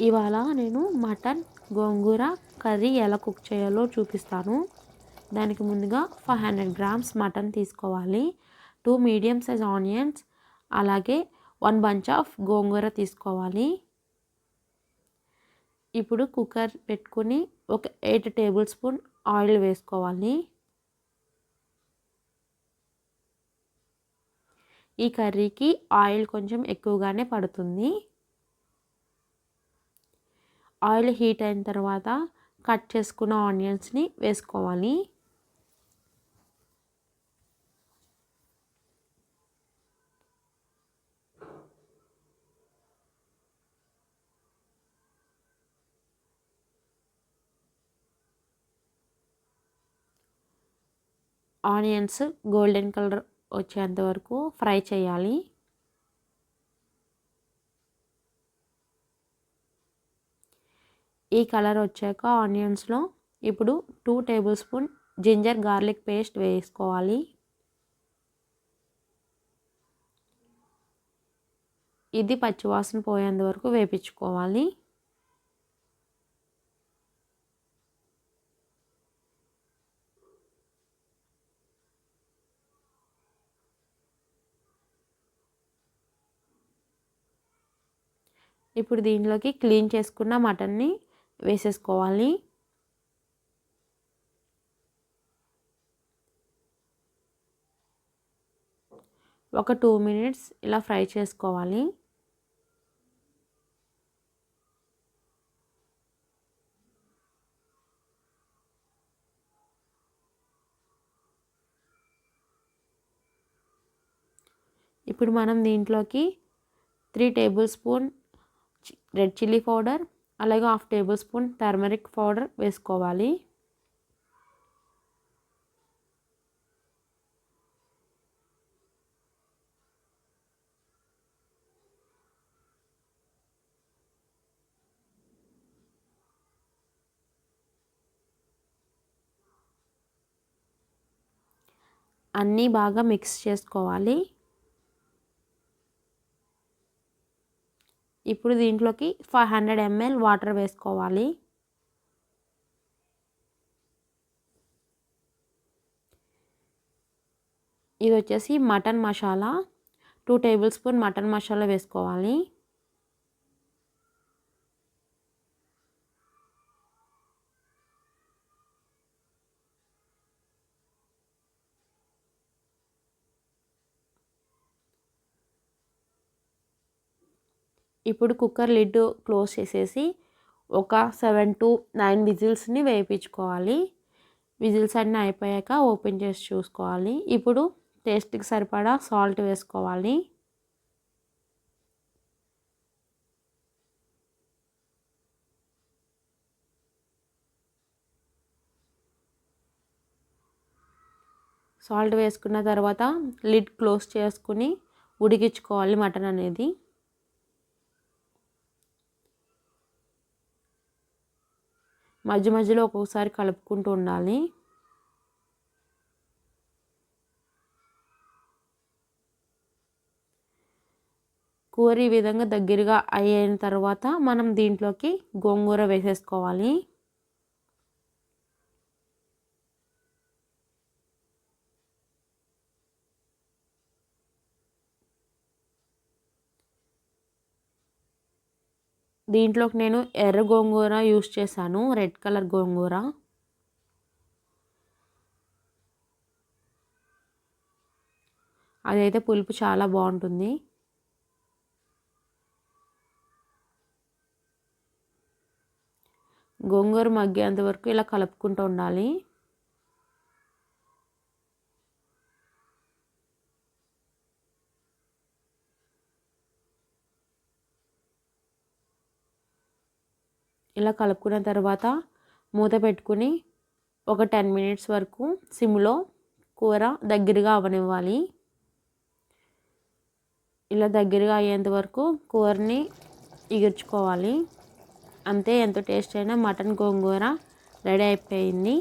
ఇవాళ నేను మటన్ గోంగూర కర్రీ ఎలా కుక్ చేయాలో చూపిస్తాను. దానికి ముందుగా 500 గ్రామ్స్ మటన్ తీసుకోవాలి. 2 మీడియం సైజ్ ఆనియన్స్, అలాగే 1 బంచ్ ఆఫ్ గోంగూర తీసుకోవాలి. ఇప్పుడు కుక్కర్ పెట్టుకుని ఒక 8 టేబుల్ స్పూన్ ఆయిల్ వేసుకోవాలి. ఈ కర్రీకి ఆయిల్ కొంచెం ఎక్కువగానే పడుతుంది. ఆయిల్ హీట్ అయిన తర్వాత కట్ చేసుకున్న ఆనియన్స్ని వేసుకోవాలి. ఆనియన్స్ గోల్డెన్ కలర్ వచ్చేంత వరకు ఫ్రై చేయాలి. ఈ కలర్ వచ్చాక ఆనియన్స్లో ఇప్పుడు 2 tablespoon ginger garlic paste వేసుకోవాలి. ఇది పచ్చివాసన పోయేంత వరకు వేపించుకోవాలి. ఇప్పుడు దీనిలోకి క్లీన్ చేసుకున్న మటన్ని వేసేసుకోవాలి. ఒక 2 మినిట్స్ ఇలా ఫ్రై చేసుకోవాలి. ఇప్పుడు మనం దీంట్లోకి 3 table spoon red chilli powder, అలాగే 1/2 టేబుల్ స్పూన్ టర్మరిక్ పౌడర్ వేసుకోవాలి. అన్నీ బాగా మిక్స్ చేసుకోవాలి. ఇప్పుడు దీంట్లోకి 500 ml వాటర్ వేసుకోవాలి. ఇది వచ్చేసి mutton masala, 2 table spoon mutton masala వేసుకోవాలి. ఇప్పుడు కుక్కర్ లిడ్ క్లోజ్ చేసేసి ఒక 7 to 9 విజిల్స్ని వేయించుకోవాలి. విజిల్స్ అన్నీ అయిపోయాక ఓపెన్ చేసి చూసుకోవాలి. ఇప్పుడు టేస్ట్కి సరిపడా సాల్ట్ వేసుకోవాలి. సాల్ట్ వేసుకున్న తర్వాత లిడ్ క్లోజ్ చేసుకుని ఉడికించుకోవాలి మటన్ అనేది. మధ్య మధ్యలో ఒక్కొక్కసారి కలుపుకుంటూ ఉండాలి. కూర ఈ విధంగా దగ్గరగా అయిన తర్వాత మనం దీంట్లోకి గోంగూర వేసేసుకోవాలి. దీంట్లోకి నేను ఎర్ర గోంగూర యూస్ చేశాను, రెడ్ కలర్ గోంగూర. అదైతే పులుపు చాలా బాగుంటుంది. గోంగూర మగ్గేంత వరకు ఇలా కలుపుకుంటూ ఉండాలి. ఇలా కలుపుకున్న తర్వాత మూత పెట్టుకుని ఒక 10 మినిట్స్ వరకు సిమ్లో కూర దగ్గరగా అవనివ్వాలి. ఇలా దగ్గరగా అయ్యేంత వరకు కూరని ఎగుర్చుకోవాలి. అంతే, ఎంతో టేస్ట్ అయినా మటన్ గోంగూర రెడీ అయిపోయింది.